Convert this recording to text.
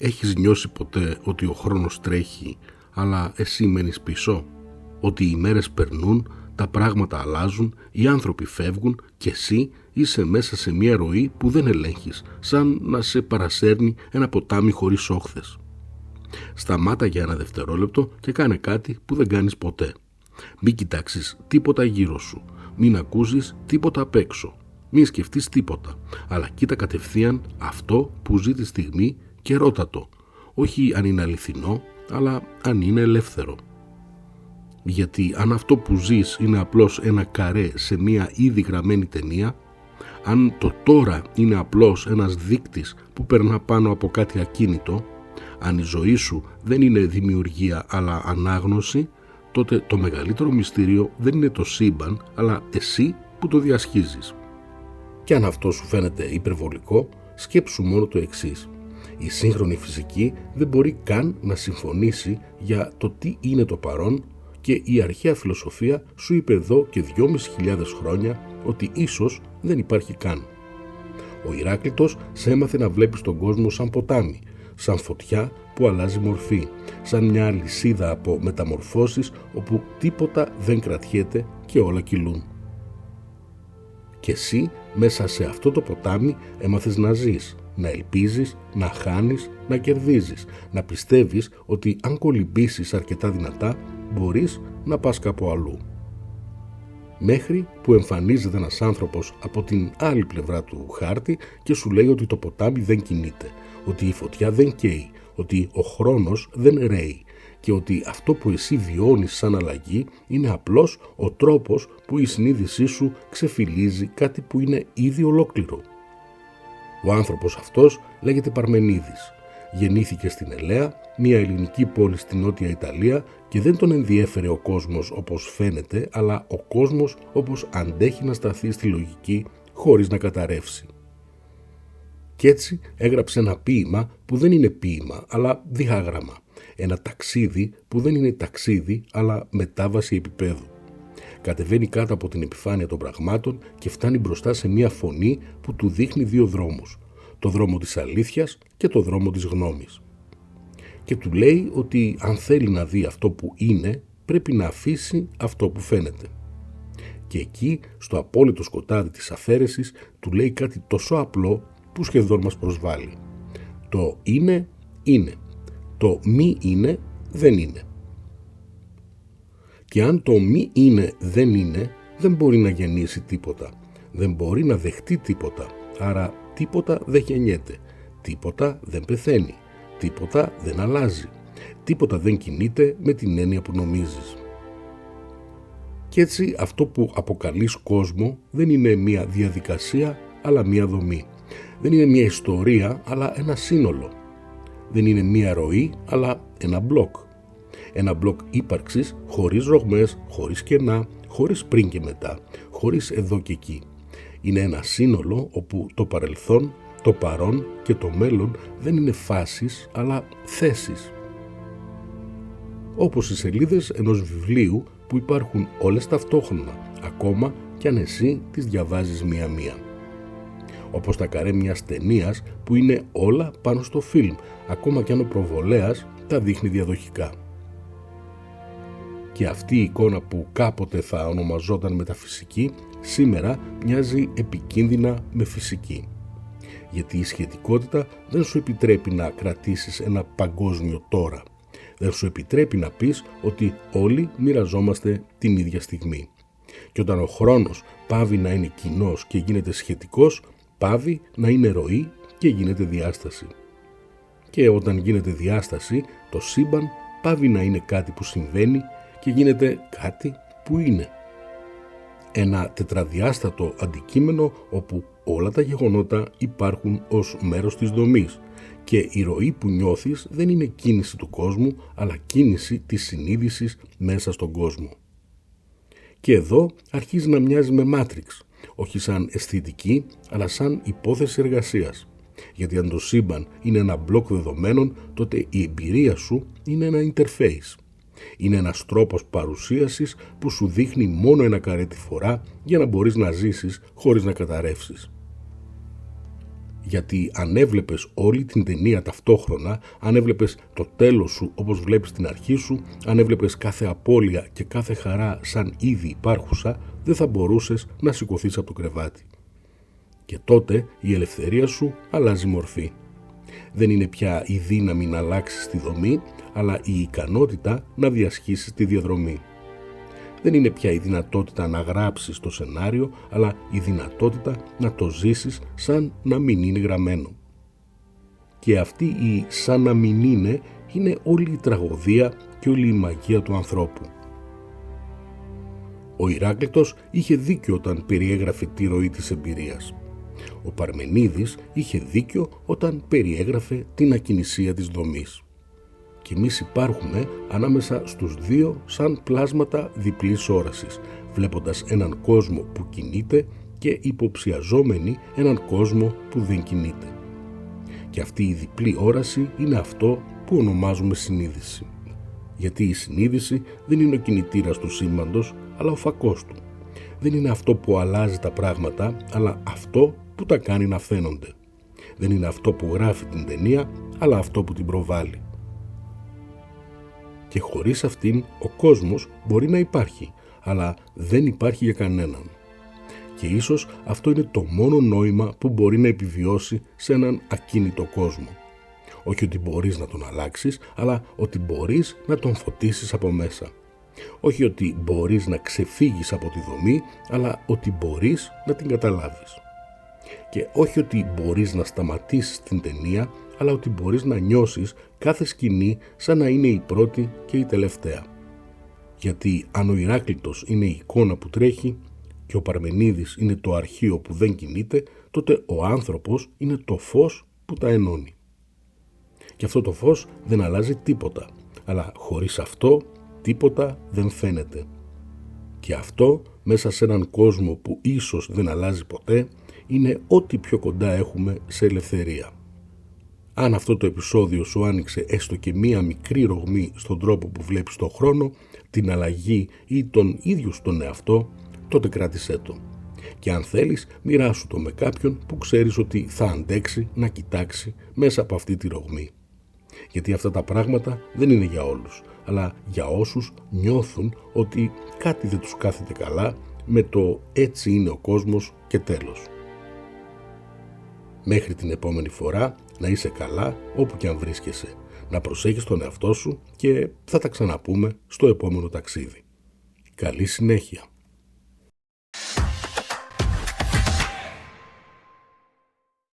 Έχεις νιώσει ποτέ ότι ο χρόνος τρέχει, αλλά εσύ μένεις πίσω? Ότι οι μέρες περνούν, τα πράγματα αλλάζουν, οι άνθρωποι φεύγουν και εσύ είσαι μέσα σε μια ροή που δεν ελέγχεις, σαν να σε παρασέρνει ένα ποτάμι χωρίς όχθες. Σταμάτα για ένα δευτερόλεπτο και κάνε κάτι που δεν κάνεις ποτέ. Μην κοιτάξεις τίποτα γύρω σου, μην ακούσεις τίποτα απ' έξω, μην σκεφτείς τίποτα, αλλά κοίτα κατευθείαν αυτό που ζει τη στιγμή και ρώτα το, όχι αν είναι αληθινό, αλλά αν είναι ελεύθερο. Γιατί αν αυτό που ζεις είναι απλώς ένα καρέ σε μια ήδη γραμμένη ταινία, αν το τώρα είναι απλώς ένας δείκτης που περνά πάνω από κάτι ακίνητο, αν η ζωή σου δεν είναι δημιουργία αλλά ανάγνωση, τότε το μεγαλύτερο μυστήριο δεν είναι το σύμπαν, αλλά εσύ που το διασχίζεις. Και αν αυτό σου φαίνεται υπερβολικό, σκέψου μόνο το εξής. Η σύγχρονη φυσική δεν μπορεί καν να συμφωνήσει για το τι είναι το παρόν και η αρχαία φιλοσοφία σου είπε εδώ και 2.500 χρόνια ότι ίσως δεν υπάρχει καν. Ο Ηράκλειτος σε έμαθε να βλέπεις τον κόσμο σαν ποτάμι, σαν φωτιά που αλλάζει μορφή, σαν μια αλυσίδα από μεταμορφώσεις όπου τίποτα δεν κρατιέται και όλα κυλούν. Και εσύ μέσα σε αυτό το ποτάμι έμαθες να ζεις, να ελπίζεις, να χάνεις, να κερδίζεις, να πιστεύεις ότι αν κολυμπήσεις αρκετά δυνατά μπορείς να πας κάπου αλλού. Μέχρι που εμφανίζεται ένας άνθρωπος από την άλλη πλευρά του χάρτη και σου λέει ότι το ποτάμι δεν κινείται, ότι η φωτιά δεν καίει, ότι ο χρόνος δεν ρέει και ότι αυτό που εσύ βιώνεις σαν αλλαγή είναι απλώς ο τρόπος που η συνείδησή σου ξεφυλίζει κάτι που είναι ήδη ολόκληρο. Ο άνθρωπος αυτός λέγεται Παρμενίδης. Γεννήθηκε στην Ελαία, μια ελληνική πόλη στη Νότια Ιταλία, και δεν τον ενδιέφερε ο κόσμος όπως φαίνεται, αλλά ο κόσμος όπως αντέχει να σταθεί στη λογική χωρίς να καταρρεύσει. Κι έτσι έγραψε ένα ποίημα που δεν είναι ποίημα, αλλά διάγραμμα. Ένα ταξίδι που δεν είναι ταξίδι, αλλά μετάβαση επίπεδου. Κατεβαίνει κάτω από την επιφάνεια των πραγμάτων και φτάνει μπροστά σε μια φωνή που του δείχνει δύο δρόμους. Το δρόμο της αλήθειας και το δρόμο της γνώμης. Και του λέει ότι αν θέλει να δει αυτό που είναι, πρέπει να αφήσει αυτό που φαίνεται. Και εκεί, στο απόλυτο σκοτάδι της αφαίρεσης, του λέει κάτι τόσο απλό που σχεδόν μας προσβάλλει. Το είναι, είναι. Το μη είναι, δεν είναι. Και αν το μη είναι, δεν είναι, δεν μπορεί να γεννήσει τίποτα. Δεν μπορεί να δεχτεί τίποτα. Άρα τίποτα δεν γεννιέται. Τίποτα δεν πεθαίνει. Τίποτα δεν αλλάζει. Τίποτα δεν κινείται με την έννοια που νομίζεις. Κι έτσι αυτό που αποκαλείς κόσμο δεν είναι μια διαδικασία, αλλά μια δομή. Δεν είναι μια ιστορία, αλλά ένα σύνολο. Δεν είναι μια ροή, αλλά ένα μπλοκ. Ένα μπλοκ ύπαρξης χωρίς ρογμές, χωρίς κενά, χωρίς πριν και μετά, χωρίς εδώ και εκεί. Είναι ένα σύνολο όπου το παρελθόν, το παρόν και το μέλλον δεν είναι φάσεις, αλλά θέσεις. Όπως οι σελίδες ενός βιβλίου που υπάρχουν όλες ταυτόχρονα, ακόμα κι αν εσύ τις διαβάζεις μία-μία. Όπως τα καρέ μιας ταινίας που είναι όλα πάνω στο φιλμ, ακόμα κι αν ο προβολέας τα δείχνει διαδοχικά. Και αυτή η εικόνα που κάποτε θα ονομαζόταν μεταφυσική, σήμερα μοιάζει επικίνδυνα με φυσική. Γιατί η σχετικότητα δεν σου επιτρέπει να κρατήσεις ένα παγκόσμιο τώρα. Δεν σου επιτρέπει να πεις ότι όλοι μοιραζόμαστε την ίδια στιγμή. Και όταν ο χρόνος πάβει να είναι κοινός και γίνεται σχετικός, πάβει να είναι ροή και γίνεται διάσταση. Και όταν γίνεται διάσταση, το σύμπαν πάβει να είναι κάτι που συμβαίνει και γίνεται κάτι που είναι. Ένα τετραδιάστατο αντικείμενο όπου όλα τα γεγονότα υπάρχουν ως μέρος της δομής και η ροή που νιώθεις δεν είναι κίνηση του κόσμου, αλλά κίνηση της συνείδησης μέσα στον κόσμο. Και εδώ αρχίζει να μοιάζει με Matrix, όχι σαν αισθητική, αλλά σαν υπόθεση εργασίας. Γιατί αν το σύμπαν είναι ένα μπλοκ δεδομένων, τότε η εμπειρία σου είναι ένα interface. Είναι ένας τρόπος παρουσίασης που σου δείχνει μόνο ένα καρέ τη φορά για να μπορείς να ζήσεις χωρίς να καταρρεύσεις. Γιατί αν έβλεπες όλη την ταινία ταυτόχρονα, αν έβλεπες το τέλος σου όπως βλέπεις την αρχή σου, αν έβλεπες κάθε απώλεια και κάθε χαρά σαν ήδη υπάρχουσα, δεν θα μπορούσες να σηκωθείς από το κρεβάτι. Και τότε η ελευθερία σου αλλάζει μορφή. Δεν είναι πια η δύναμη να αλλάξεις τη δομή, αλλά η ικανότητα να διασχίσεις τη διαδρομή. Δεν είναι πια η δυνατότητα να γράψεις το σενάριο, αλλά η δυνατότητα να το ζήσεις σαν να μην είναι γραμμένο. Και αυτή η σαν να μην είναι όλη η τραγωδία και όλη η μαγεία του ανθρώπου. Ο Ηράκλειτος είχε δίκιο όταν περιέγραφε τη ροή της εμπειρίας. Ο Παρμενίδης είχε δίκιο όταν περιέγραφε την ακινησία της δομής. Και εμείς υπάρχουμε ανάμεσα στους δύο σαν πλάσματα διπλής όρασης, βλέποντας έναν κόσμο που κινείται και υποψιαζόμενοι έναν κόσμο που δεν κινείται. Και αυτή η διπλή όραση είναι αυτό που ονομάζουμε συνείδηση. Γιατί η συνείδηση δεν είναι ο κινητήρας του σύμπαντος, αλλά ο φακός του. Δεν είναι αυτό που αλλάζει τα πράγματα, αλλά αυτό που τα κάνει να φαίνονται. Δεν είναι αυτό που γράφει την ταινία, αλλά αυτό που την προβάλλει. Και χωρίς αυτήν ο κόσμος μπορεί να υπάρχει, αλλά δεν υπάρχει για κανέναν. Και ίσως αυτό είναι το μόνο νόημα που μπορεί να επιβιώσει σε έναν ακίνητο κόσμο. Όχι ότι μπορείς να τον αλλάξεις, αλλά ότι μπορείς να τον φωτίσεις από μέσα. Όχι ότι μπορείς να ξεφύγεις από τη δομή, αλλά ότι μπορείς να την καταλάβεις. Και όχι ότι μπορείς να σταματήσεις την ταινία, αλλά ότι μπορείς να νιώσεις κάθε σκηνή σαν να είναι η πρώτη και η τελευταία. Γιατί αν ο Ηράκλειτος είναι η εικόνα που τρέχει και ο Παρμενίδης είναι το αρχείο που δεν κινείται, τότε ο άνθρωπος είναι το φως που τα ενώνει. Και αυτό το φως δεν αλλάζει τίποτα, αλλά χωρίς αυτό τίποτα δεν φαίνεται. Και αυτό μέσα σε έναν κόσμο που ίσως δεν αλλάζει ποτέ, είναι ό,τι πιο κοντά έχουμε σε ελευθερία. Αν αυτό το επεισόδιο σου άνοιξε έστω και μία μικρή ρογμή στον τρόπο που βλέπεις τον χρόνο, την αλλαγή ή τον ίδιο στον εαυτό, τότε κράτησέ το. Και αν θέλεις, μοιράσου το με κάποιον που ξέρεις ότι θα αντέξει να κοιτάξει μέσα από αυτή τη ρογμή. Γιατί αυτά τα πράγματα δεν είναι για όλους, αλλά για όσους νιώθουν ότι κάτι δεν τους κάθεται καλά με το έτσι είναι ο κόσμος και τέλος. Μέχρι την επόμενη φορά να είσαι καλά όπου και αν βρίσκεσαι, να προσέχεις τον εαυτό σου και θα τα ξαναπούμε στο επόμενο ταξίδι. Καλή συνέχεια!